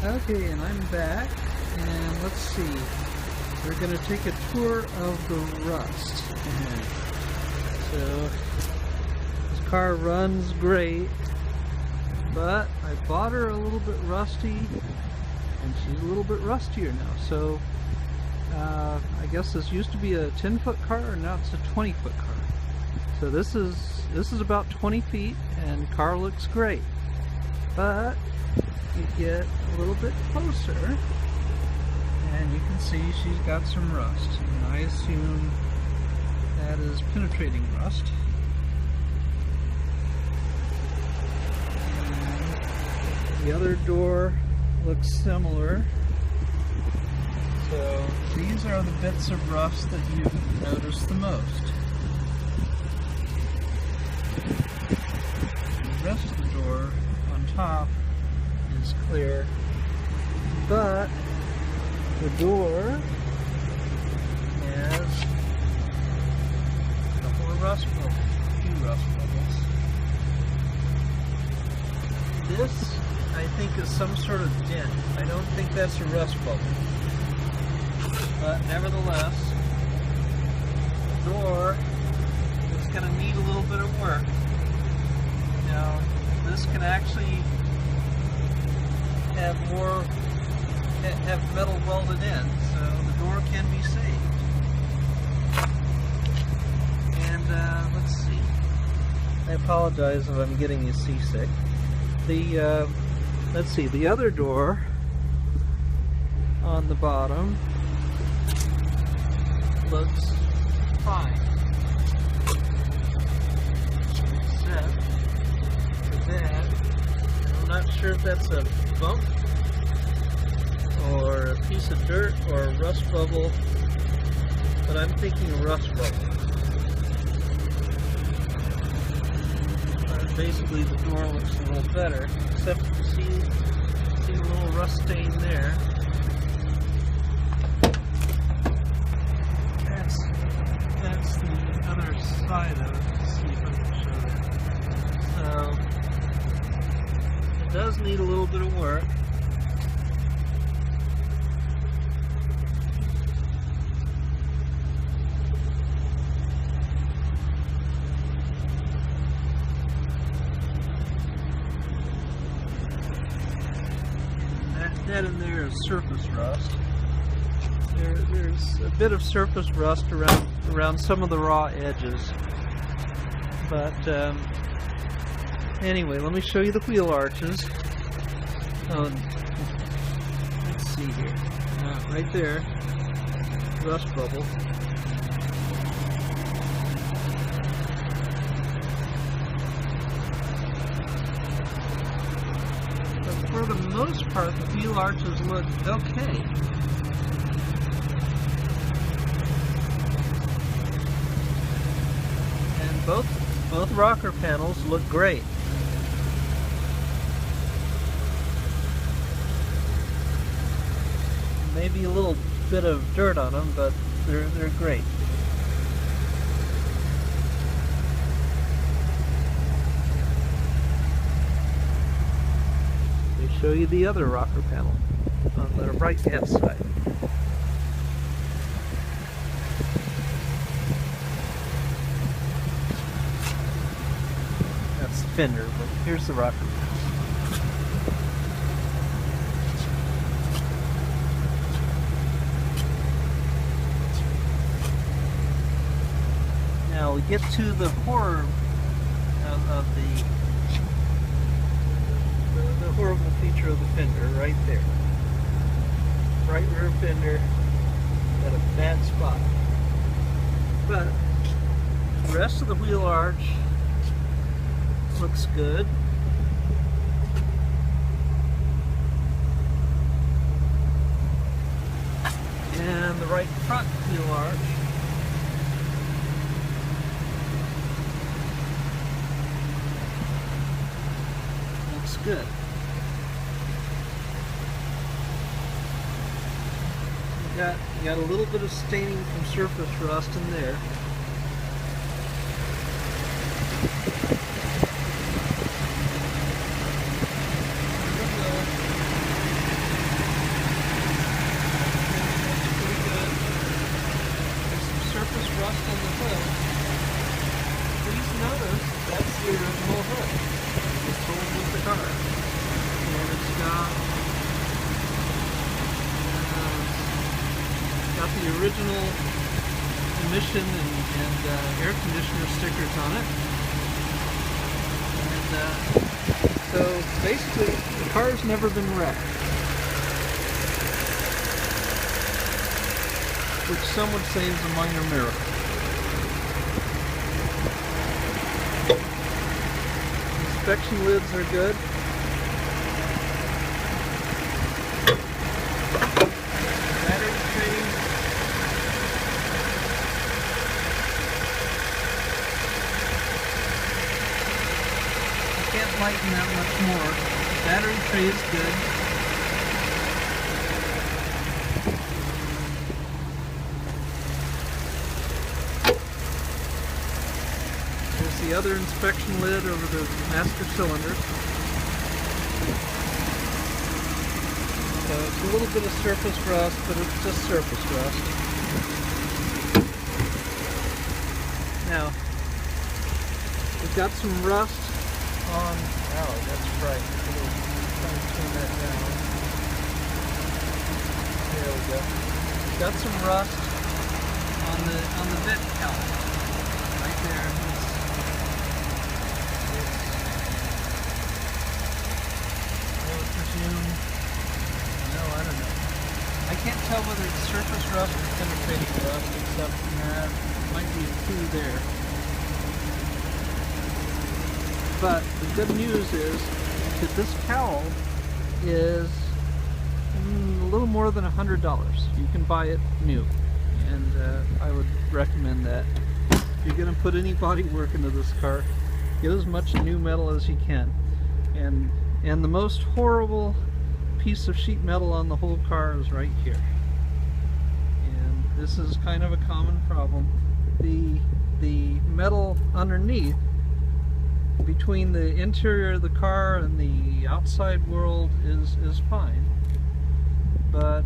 Okay, and I'm back, and let's see. We're going to take a tour of the rust. So, this car runs great, but I bought her a little bit rusty, and she's a little bit rustier now. So, I guess this used to be a 10-foot car, and now it's a 20-foot car. So this is about 20 feet, and the car looks great. But you get a little bit closer, and you can see she's got some rust. And I assume that is penetrating rust. And the other door looks similar. So these are the bits of rust that you notice the most. The rest of the door on top is clear, but the door has a couple of rust bubbles, a few rust bubbles. This, I think, is some sort of dent. I don't think that's a rust bubble. But nevertheless, the door is going to need a little bit of work. Now, this can actually have metal welded in, so the door can be saved. And let's see. I apologize if I'm getting you seasick. Let's see, the other door on the bottom looks fine, except for that. I'm not sure if that's a bump or a piece of dirt or a rust bubble, but I'm thinking a rust bubble. Basically, the door looks a little better, except you see a little rust stain there. That's the other side of it. Let's see if I can show that. So it does need a little bit of work. That in there is surface rust. There's a bit of surface rust around some of the raw edges. But anyway, let me show you the wheel arches. Let's see here. Right there, rust bubble. For the most part, the wheel arches look okay. And both rocker panels look great. Maybe a little bit of dirt on them, but they're great. Show you the other rocker panel on the right hand side. That's the fender, but here's the rocker panel. Now we get to the horror of the horrible feature of the fender right there. Right rear fender at a bad spot. But the rest of the wheel arch looks good. And the right front wheel arch looks good. You got a little bit of staining from surface rust in there. the original emission and air conditioner stickers on it. And so basically the car's never been wrecked, which some would say is a minor miracle. Inspection lids are good. Battery trays. I can't lighten that much more. Battery tray is good. There's the other inspection lid over the master cylinder. So it's a little bit of surface rust, but it's just surface rust. Now, we've got some rust on, oh, that's right. Try to turn that down. There we go. We've got some rust on the vent cowl. Right there. I would presume, no, I don't know. I can't tell whether it's surface rust or penetrating rust, except there might be a clue there. But the good news is that this cowl is a little more than $100. You can buy it new, and I would recommend that. If you're going to put any body work into this car, get as much new metal as you can. And the most horrible piece of sheet metal on the whole car is right here. And this is kind of a common problem. The metal underneath, between the interior of the car and the outside world, is fine. But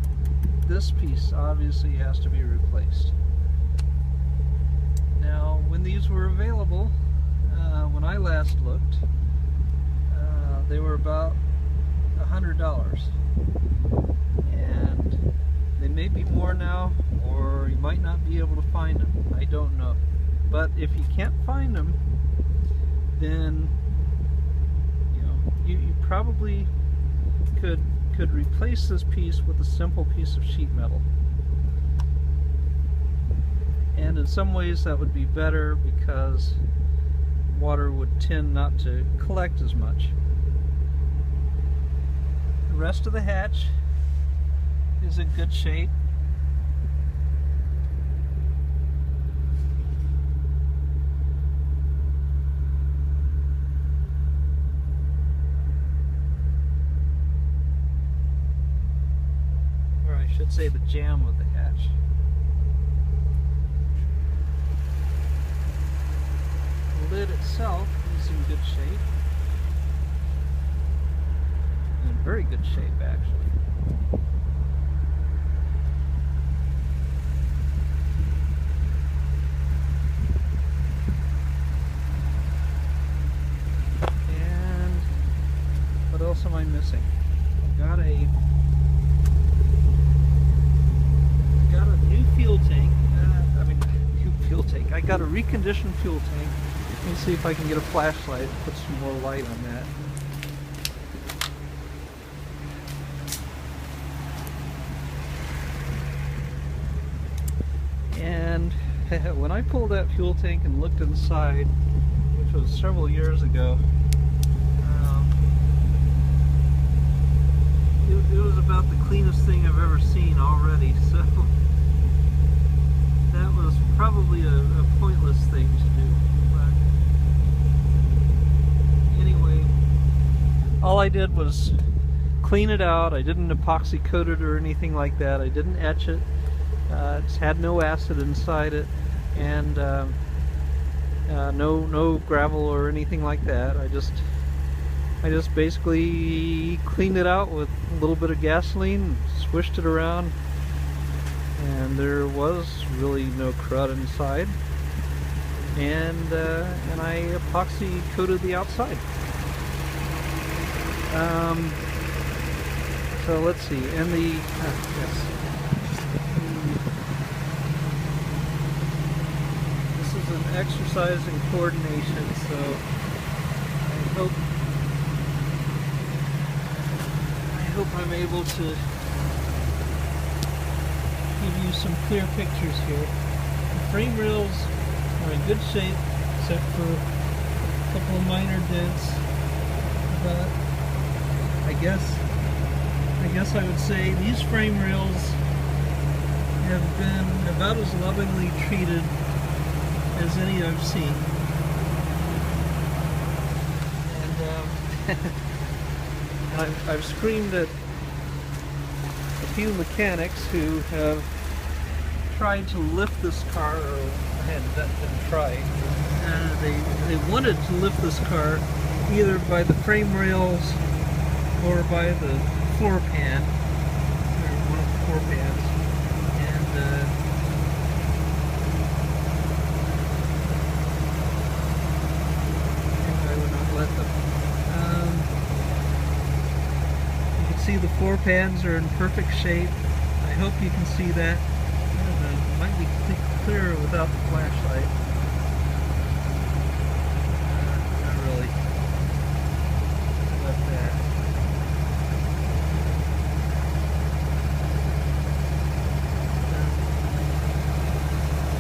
this piece obviously has to be replaced. Now, when these were available, when I last looked, they were about $100, and they may be more now, or you might not be able to find them. I don't know. But if you can't find them, then you probably could replace this piece with a simple piece of sheet metal. And in some ways that would be better, because water would tend not to collect as much. The rest of the hatch is in good shape. Or I should say the jamb of the hatch. The lid itself is in good shape. In very good shape, actually. And what else am I missing? I've got a new fuel tank. New fuel tank. I got a reconditioned fuel tank. Let me see if I can get a flashlight and put some more light on that. And when I pulled that fuel tank and looked inside, which was several years ago, it was about the cleanest thing I've ever seen already, so that was probably a pointless thing to do. But anyway, all I did was clean it out. I didn't epoxy coat it or anything like that. I didn't etch it. It's had no acid inside it, and no gravel or anything like that. I just basically cleaned it out with a little bit of gasoline, swished it around, and there was really no crud inside. And I epoxy coated the outside. So let's see, and the yes. exercise in coordination, so I hope I'm able to give you some clear pictures here. The frame rails are in good shape, except for a couple of minor dents, but I guess I would say these frame rails have been about as lovingly treated as any I've seen. And I've screamed at a few mechanics who have tried to lift this car, or didn't try. They wanted to lift this car either by the frame rails or by the floor pan, or one of the floor pans, and I would not let them. You can see the floor pans are in perfect shape. I hope you can see that. I don't know, it might be clearer without the flashlight. Not really. About that.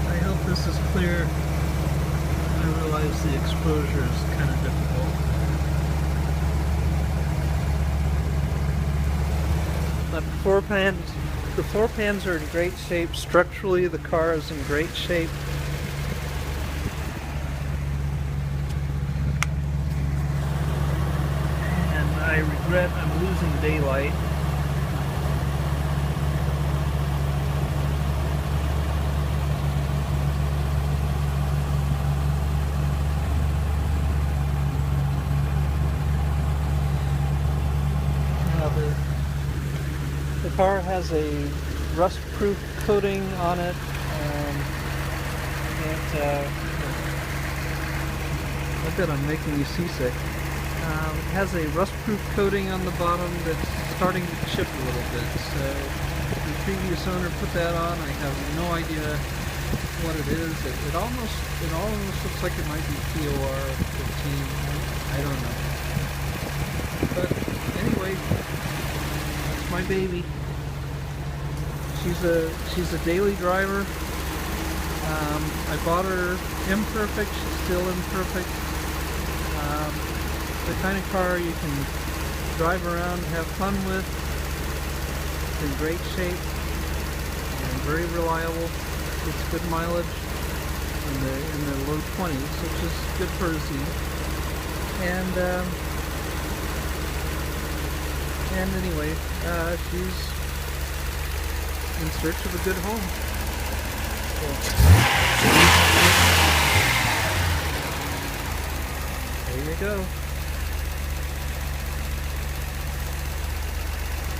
I hope this is clear. I realize the exposure is kind of difficult. But the floor pans are in great shape. Structurally, the car is in great shape. And I regret I'm losing daylight. The car has a rust-proof coating on it, I bet I'm making you seasick. It has a rust-proof coating on the bottom that's starting to chip a little bit. So the previous owner put that on. I have no idea what it is. It almost looks like it might be POR 15. I don't know. But anyway, that's my baby. She's a daily driver. I bought her imperfect. She's still imperfect. The kind of car you can drive around and have fun with. It's in great shape and very reliable. It's good mileage in the low 20s, which is good for a Z. And anyway, she's in search of a good home. So, there you go.